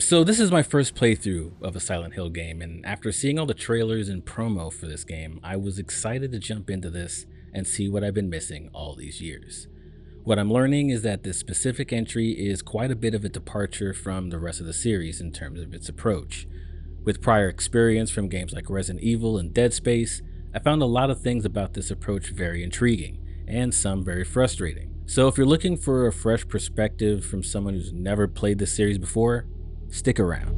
So this is my first playthrough of a Silent Hill game, and after seeing all the trailers and promo for this game, I was excited to jump into this and see what I've been missing all these years. What I'm learning is that this specific entry is quite a bit of a departure from the rest of the series in terms of its approach. With prior experience from games like Resident Evil and Dead Space, I found a lot of things about this approach very intriguing, and some very frustrating. So if you're looking for a fresh perspective from someone who's never played this series before, stick around.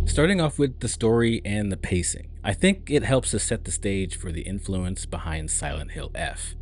Starting off with the story and the pacing, I think it helps to set the stage for the influence behind Silent Hill F.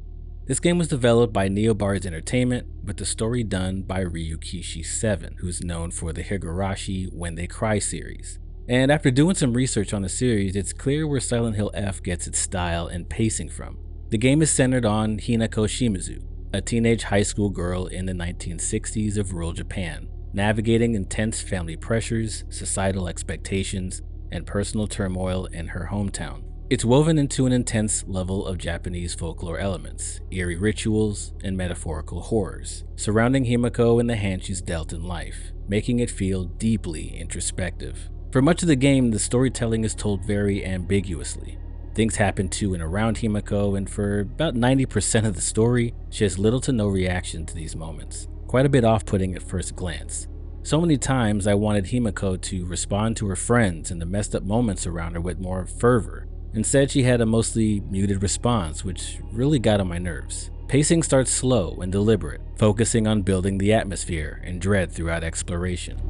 This game was developed by Neobards Entertainment, with the story done by Ryukishi7, who's known for the Higurashi When They Cry series. And after doing some research on the series, it's clear where Silent Hill F gets its style and pacing from. The game is centered on Hinako Shimizu, a teenage high school girl in the 1960s of rural Japan, navigating intense family pressures, societal expectations, and personal turmoil in her hometown. It's woven into an intense level of Japanese folklore elements, eerie rituals, and metaphorical horrors, surrounding Himiko and the hand she's dealt in life, making it feel deeply introspective. For much of the game, the storytelling is told very ambiguously. Things happen to and around Himiko, and for about 90% of the story, she has little to no reaction to these moments. Quite a bit off-putting at first glance. So many times I wanted Himiko to respond to her friends and the messed up moments around her with more fervor. Instead, she had a mostly muted response, which really got on my nerves. Pacing starts slow and deliberate, focusing on building the atmosphere and dread throughout exploration.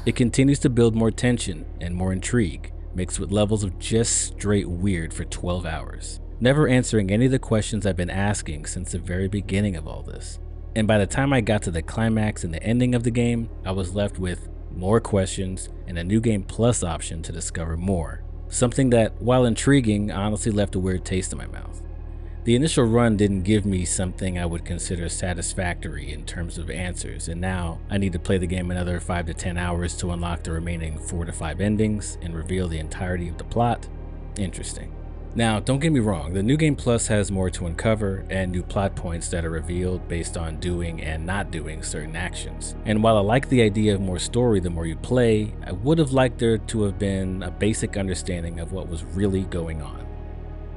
It continues to build more tension and more intrigue, mixed with levels of just straight weird for 12 hours, never answering any of the questions I've been asking since the very beginning of all this. And by the time I got to the climax and the ending of the game, I was left with more questions and a new game plus option to discover more. Something that, while intriguing, honestly left a weird taste in my mouth. The initial run didn't give me something I would consider satisfactory in terms of answers, and now I need to play the game another 5 to 10 hours to unlock the remaining 4 to 5 endings and reveal the entirety of the plot. Interesting. Now, don't get me wrong, the New Game Plus has more to uncover and new plot points that are revealed based on doing and not doing certain actions. And while I like the idea of more story the more you play, I would have liked there to have been a basic understanding of what was really going on.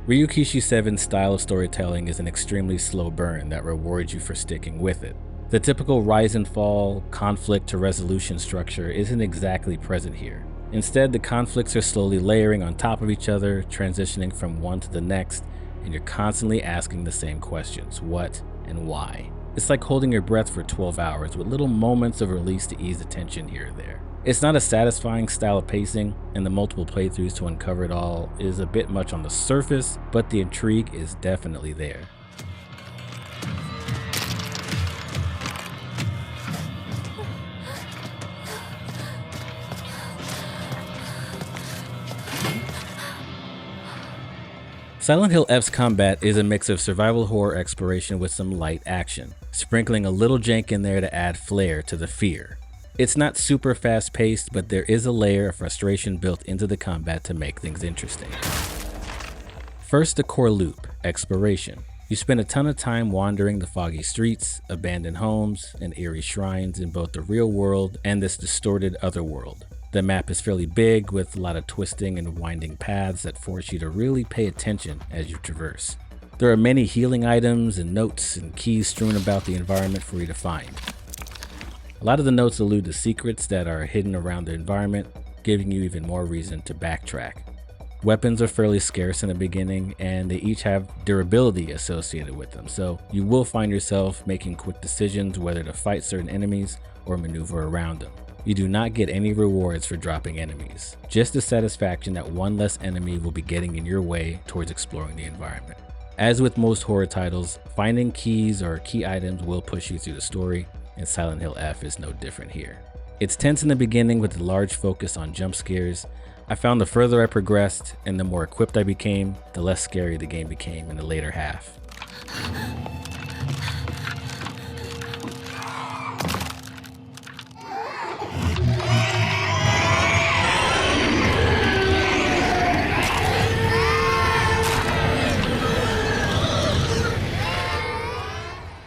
Ryukishi7's style of storytelling is an extremely slow burn that rewards you for sticking with it. The typical rise and fall, conflict to resolution structure isn't exactly present here. Instead, the conflicts are slowly layering on top of each other, transitioning from one to the next, and you're constantly asking the same questions: what and why. It's like holding your breath for 12 hours with little moments of release to ease the tension here and there. It's not a satisfying style of pacing, and the multiple playthroughs to uncover it all is a bit much on the surface, but the intrigue is definitely there. Silent Hill F's combat is a mix of survival horror exploration with some light action, sprinkling a little jank in there to add flair to the fear. It's not super fast paced, but there is a layer of frustration built into the combat to make things interesting. First, the core loop, exploration. You spend a ton of time wandering the foggy streets, abandoned homes, and eerie shrines in both the real world and this distorted other world. The map is fairly big, with a lot of twisting and winding paths that force you to really pay attention as you traverse. There are many healing items and notes and keys strewn about the environment for you to find. A lot of the notes allude to secrets that are hidden around the environment, giving you even more reason to backtrack. Weapons are fairly scarce in the beginning, and they each have durability associated with them, so you will find yourself making quick decisions whether to fight certain enemies or maneuver around them. You do not get any rewards for dropping enemies, just the satisfaction that one less enemy will be getting in your way towards exploring the environment. As with most horror titles, finding keys or key items will push you through the story, and Silent Hill F is no different here. It's tense in the beginning with a large focus on jump scares. I found the further I progressed and the more equipped I became, the less scary the game became in the later half.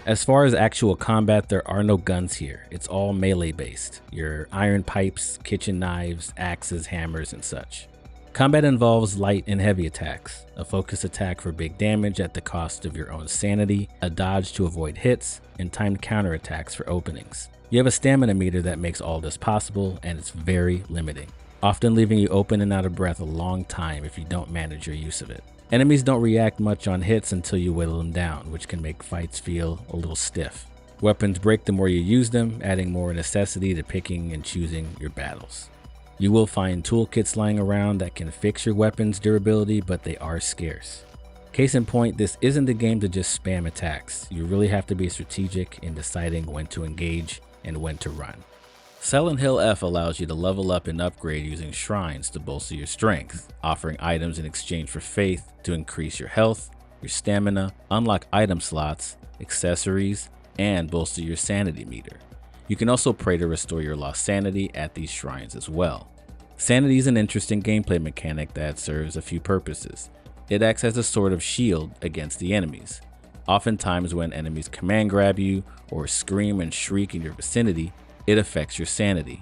As far as actual combat, there are no guns here. It's all melee based. Your iron pipes, kitchen knives, axes, hammers, and such. Combat involves light and heavy attacks, a focus attack for big damage at the cost of your own sanity, a dodge to avoid hits, and timed counterattacks for openings. You have a stamina meter that makes all this possible, and it's very limiting, often leaving you open and out of breath a long time if you don't manage your use of it. Enemies don't react much on hits until you whittle them down, which can make fights feel a little stiff. Weapons break the more you use them, adding more necessity to picking and choosing your battles. You will find toolkits lying around that can fix your weapon's durability, but they are scarce. Case in point, this isn't the game to just spam attacks. You really have to be strategic in deciding when to engage and when to run. Silent Hill F allows you to level up and upgrade using shrines to bolster your strength, offering items in exchange for faith to increase your health, your stamina, unlock item slots, accessories, and bolster your sanity meter. You can also pray to restore your lost sanity at these shrines as well. Sanity is an interesting gameplay mechanic that serves a few purposes. It acts as a sort of shield against the enemies. Oftentimes when enemies command grab you or scream and shriek in your vicinity, it affects your sanity.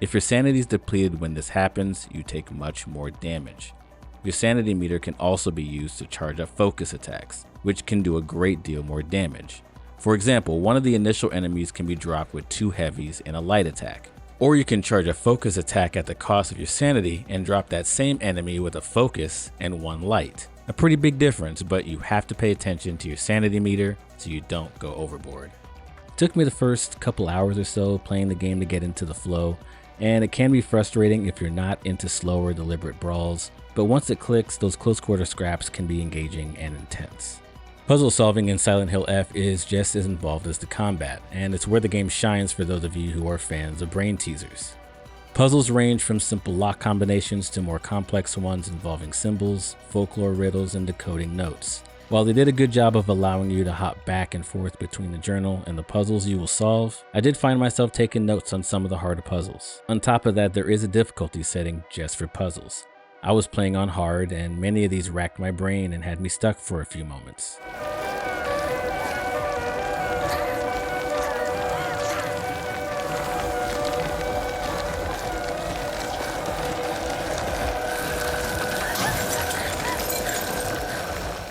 If your sanity is depleted when this happens, you take much more damage. Your sanity meter can also be used to charge up focus attacks, which can do a great deal more damage. For example, one of the initial enemies can be dropped with 2 heavies and a light attack. Or you can charge a focus attack at the cost of your sanity and drop that same enemy with a focus and 1 light. A pretty big difference, but you have to pay attention to your sanity meter so you don't go overboard. It took me the first couple hours or so playing the game to get into the flow, and it can be frustrating if you're not into slower, deliberate brawls, but once it clicks, those close quarter scraps can be engaging and intense. Puzzle solving in Silent Hill F is just as involved as the combat, and it's where the game shines for those of you who are fans of brain teasers. Puzzles range from simple lock combinations to more complex ones involving symbols, folklore riddles, and decoding notes. While they did a good job of allowing you to hop back and forth between the journal and the puzzles you will solve, I did find myself taking notes on some of the harder puzzles. On top of that, there is a difficulty setting just for puzzles. I was playing on hard, and many of these racked my brain and had me stuck for a few moments.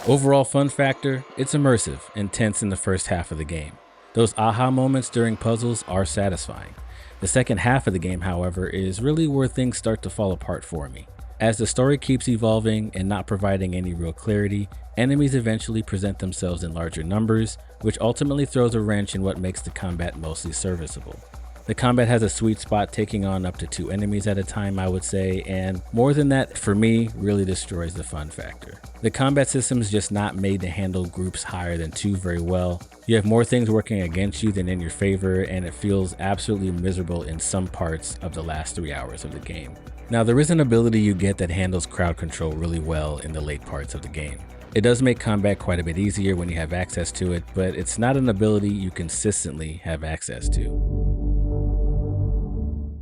Overall fun factor, it's immersive and tense in the first half of the game. Those aha moments during puzzles are satisfying. The second half of the game, however, is really where things start to fall apart for me. As the story keeps evolving and not providing any real clarity, enemies eventually present themselves in larger numbers, which ultimately throws a wrench in what makes the combat mostly serviceable. The combat has a sweet spot taking on up to 2 enemies at a time, I would say, and more than that, for me, really destroys the fun factor. The combat system is just not made to handle groups higher than 2 very well. You have more things working against you than in your favor, and it feels absolutely miserable in some parts of the last 3 hours of the game. Now, there is an ability you get that handles crowd control really well in the late parts of the game. It does make combat quite a bit easier when you have access to it, but it's not an ability you consistently have access to.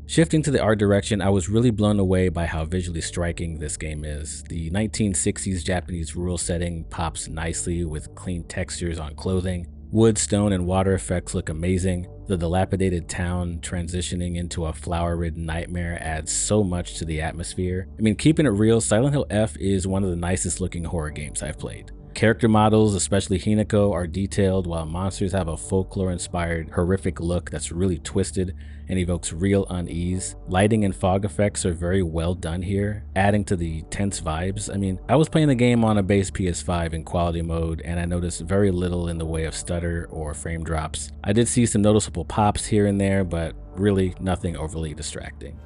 Shifting to the art direction, I was really blown away by how visually striking this game is. The 1960s Japanese rural setting pops nicely with clean textures on clothing. Wood, stone, and water effects look amazing. The dilapidated town transitioning into a flower-ridden nightmare adds so much to the atmosphere. I mean, keeping it real, Silent Hill F is one of the nicest looking horror games I've played. Character models, especially Hinako, are detailed, while monsters have a folklore-inspired, horrific look that's really twisted and evokes real unease. Lighting and fog effects are very well done here, adding to the tense vibes. I mean, I was playing the game on a base PS5 in quality mode, and I noticed very little in the way of stutter or frame drops. I did see some noticeable pops here and there, but really nothing overly distracting.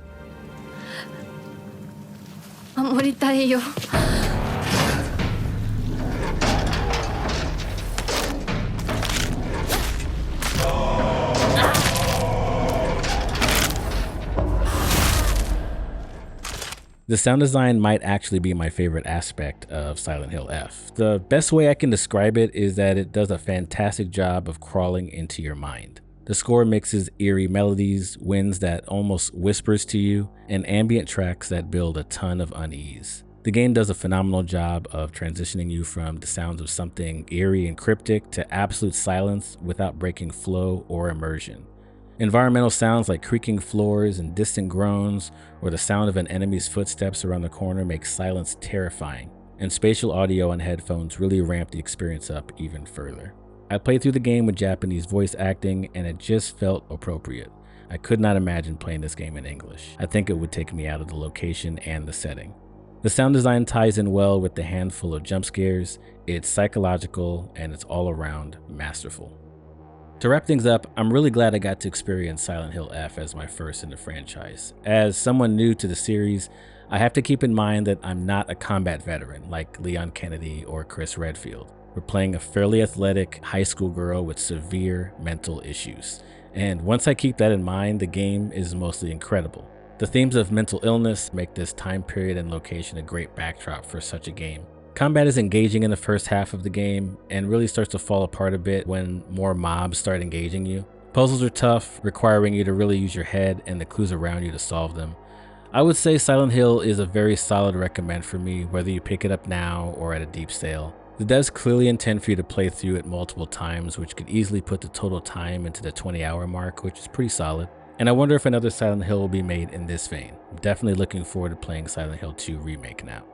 守りたいよ。The sound design might actually be my favorite aspect of Silent Hill F. The best way I can describe it is that it does a fantastic job of crawling into your mind. The score mixes eerie melodies, winds that almost whispers to you, and ambient tracks that build a ton of unease. The game does a phenomenal job of transitioning you from the sounds of something eerie and cryptic to absolute silence without breaking flow or immersion. Environmental sounds like creaking floors and distant groans, or the sound of an enemy's footsteps around the corner make silence terrifying, and spatial audio and headphones really ramp the experience up even further. I played through the game with Japanese voice acting, and it just felt appropriate. I could not imagine playing this game in English. I think it would take me out of the location and the setting. The sound design ties in well with the handful of jump scares, it's psychological, and it's all around masterful. To wrap things up, I'm really glad I got to experience Silent Hill F as my first in the franchise. As someone new to the series, I have to keep in mind that I'm not a combat veteran like Leon Kennedy or Chris Redfield. We're playing a fairly athletic high school girl with severe mental issues. And once I keep that in mind, the game is mostly incredible. The themes of mental illness make this time period and location a great backdrop for such a game. Combat is engaging in the first half of the game and really starts to fall apart a bit when more mobs start engaging you. Puzzles are tough, requiring you to really use your head and the clues around you to solve them. I would say Silent Hill is a very solid recommend for me, whether you pick it up now or at a deep sale. The devs clearly intend for you to play through it multiple times, which could easily put the total time into the 20-hour mark, which is pretty solid. And I wonder if another Silent Hill will be made in this vein. I'm definitely looking forward to playing Silent Hill 2 Remake now.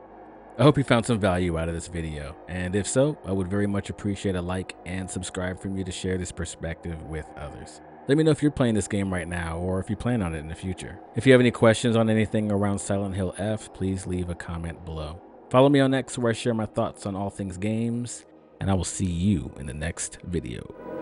I hope you found some value out of this video, and if so, I would very much appreciate a like and subscribe from you to share this perspective with others. Let me know if you're playing this game right now or if you plan on it in the future. If you have any questions on anything around Silent Hill F, please leave a comment below. Follow me on X where I share my thoughts on all things games, and I will see you in the next video.